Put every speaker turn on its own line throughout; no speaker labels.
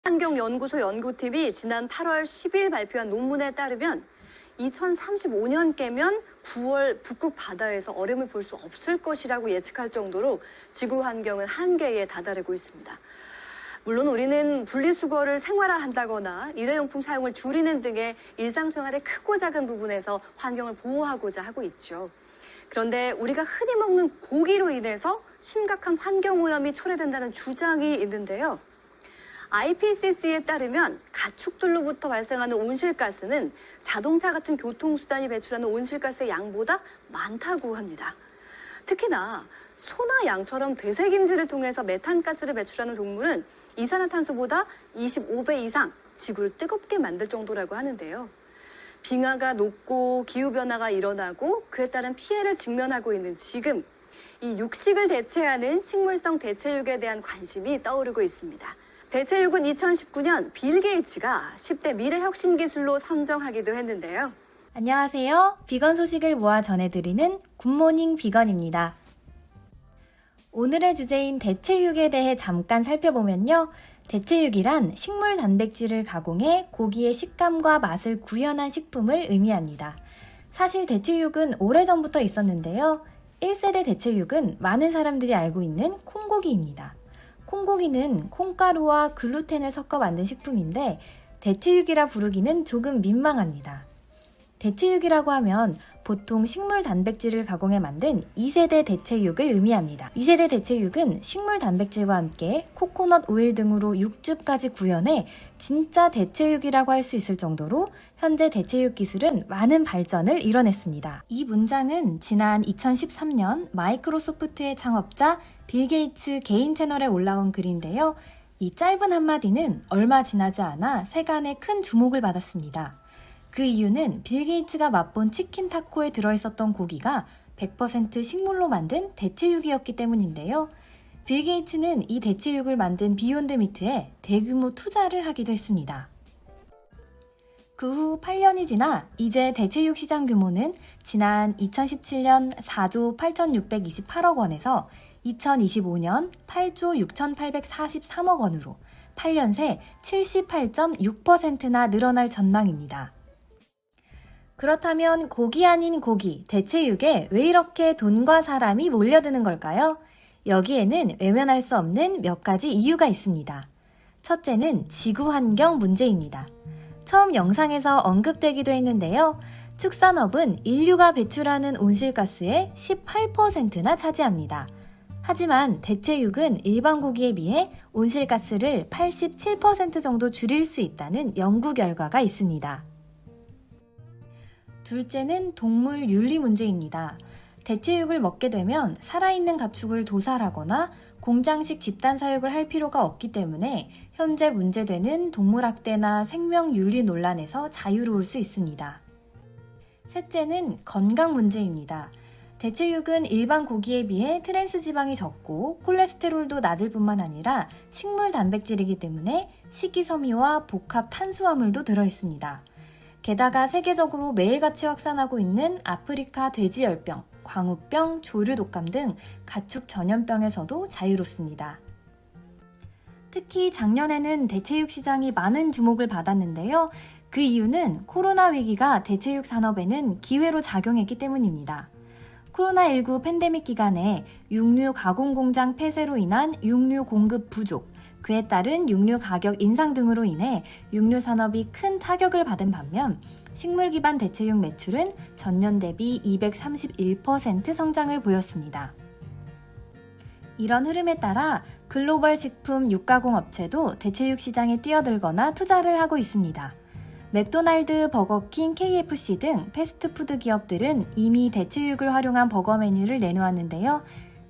환경연구소 연구팀이 지난 8월 10일 발표한 논문에 따르면 2035년께면 9월 북극 바다에서 얼음을 볼 수 없을 것이라고 예측할 정도로 지구 환경은 한계에 다다르고 있습니다. 물론 우리는 분리수거를 생활화한다거나 일회용품 사용을 줄이는 등의 일상생활의 크고 작은 부분에서 환경을 보호하고자 하고 있죠. 그런데 우리가 흔히 먹는 고기로 인해서 심각한 환경오염이 초래된다는 주장이 있는데요. IPCC에 따르면 가축들로부터 발생하는 온실가스는 자동차 같은 교통수단이 배출하는 온실가스의 양보다 많다고 합니다. 특히나 소나 양처럼 되새김질을 통해서 메탄가스를 배출하는 동물은 이산화탄소보다 25배 이상 지구를 뜨겁게 만들 정도라고 하는데요. 빙하가 녹고 기후변화가 일어나고 그에 따른 피해를 직면하고 있는 지금, 이 육식을 대체하는 식물성 대체육에 대한 관심이 떠오르고 있습니다. 대체육은 2019년 빌 게이츠가 10대 미래 혁신 기술로 선정하기도 했는데요.
안녕하세요. 비건 소식을 모아 전해드리는 굿모닝 비건입니다. 오늘의 주제인 대체육에 대해 잠깐 살펴보면요. 대체육이란 식물 단백질을 가공해 고기의 식감과 맛을 구현한 식품을 의미합니다. 사실 대체육은 오래전부터 있었는데요. 1세대 대체육은 많은 사람들이 알고 있는 콩고기입니다. 콩고기는 콩가루와 글루텐을 섞어 만든 식품인데 대체육이라 부르기는 조금 민망합니다. 대체육이라고 하면 보통 식물 단백질을 가공해 만든 2세대 대체육을 의미합니다. 2세대 대체육은 식물 단백질과 함께 코코넛 오일 등으로 육즙까지 구현해 진짜 대체육이라고 할 수 있을 정도로 현재 대체육 기술은 많은 발전을 이뤄냈습니다. 이 문장은 지난 2013년 마이크로소프트의 창업자 빌 게이츠 개인 채널에 올라온 글인데요. 이 짧은 한마디는 얼마 지나지 않아 세간의 큰 주목을 받았습니다. 그 이유는 빌 게이츠가 맛본 치킨 타코에 들어있었던 고기가 100% 식물로 만든 대체육이었기 때문인데요. 빌 게이츠는 이 대체육을 만든 비욘드 미트에 대규모 투자를 하기도 했습니다. 그 후 8년이 지나 이제 대체육 시장 규모는 지난 2017년 4조 8,628억 원에서 2025년 8조 6,843억 원으로 8년 새 78.6%나 늘어날 전망입니다. 그렇다면 고기 아닌 고기, 대체육에 왜 이렇게 돈과 사람이 몰려드는 걸까요? 여기에는 외면할 수 없는 몇 가지 이유가 있습니다. 첫째는 지구 환경 문제입니다. 처음 영상에서 언급되기도 했는데요. 축산업은 인류가 배출하는 온실가스의 18%나 차지합니다. 하지만 대체육은 일반 고기에 비해 온실가스를 87% 정도 줄일 수 있다는 연구 결과가 있습니다. 둘째는 동물 윤리 문제입니다. 대체육을 먹게 되면 살아있는 가축을 도살하거나 공장식 집단 사육을 할 필요가 없기 때문에 현재 문제되는 동물학대나 생명윤리 논란에서 자유로울 수 있습니다. 셋째는 건강 문제입니다. 대체육은 일반 고기에 비해 트랜스 지방이 적고 콜레스테롤도 낮을 뿐만 아니라 식물 단백질이기 때문에 식이섬유와 복합 탄수화물도 들어있습니다. 게다가 세계적으로 매일같이 확산하고 있는 아프리카 돼지열병, 광우병, 조류독감 등 가축 전염병에서도 자유롭습니다. 특히 작년에는 대체육 시장이 많은 주목을 받았는데요. 그 이유는 코로나 위기가 대체육 산업에는 기회로 작용했기 때문입니다. 코로나19 팬데믹 기간에 육류 가공 공장 폐쇄로 인한 육류 공급 부족, 그에 따른 육류 가격 인상 등으로 인해 육류 산업이 큰 타격을 받은 반면 식물 기반 대체육 매출은 전년 대비 231% 성장을 보였습니다. 이런 흐름에 따라 글로벌 식품 육가공 업체도 대체육 시장에 뛰어들거나 투자를 하고 있습니다. 맥도날드, 버거킹, KFC 등 패스트푸드 기업들은 이미 대체육을 활용한 버거 메뉴를 내놓았는데요.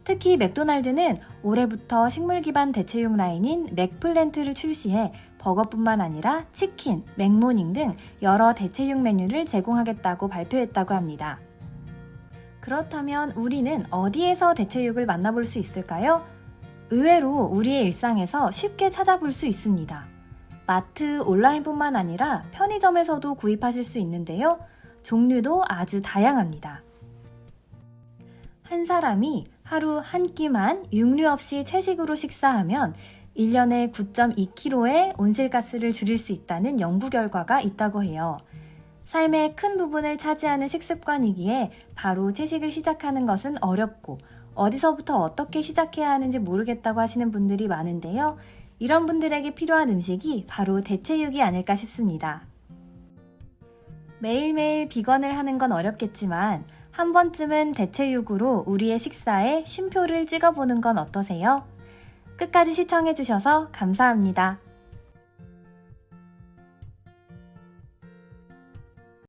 특히 맥도날드는 올해부터 식물 기반 대체육 라인인 맥플랜트를 출시해 버거뿐만 아니라 치킨, 맥모닝 등 여러 대체육 메뉴를 제공하겠다고 발표했다고 합니다. 그렇다면 우리는 어디에서 대체육을 만나볼 수 있을까요? 의외로 우리의 일상에서 쉽게 찾아볼 수 있습니다. 마트, 온라인뿐만 아니라 편의점에서도 구입하실 수 있는데요. 종류도 아주 다양합니다. 한 사람이 하루 한 끼만 육류 없이 채식으로 식사하면 1년에 9.2kg의 온실가스를 줄일 수 있다는 연구 결과가 있다고 해요. 삶의 큰 부분을 차지하는 식습관이기에 바로 채식을 시작하는 것은 어렵고 어디서부터 어떻게 시작해야 하는지 모르겠다고 하시는 분들이 많은데요. 이런 분들에게 필요한 음식이 바로 대체육이 아닐까 싶습니다. 매일매일 비건을 하는 건 어렵겠지만 한 번쯤은 대체육으로 우리의 식사에 쉼표를 찍어보는 건 어떠세요? 끝까지 시청해주셔서 감사합니다.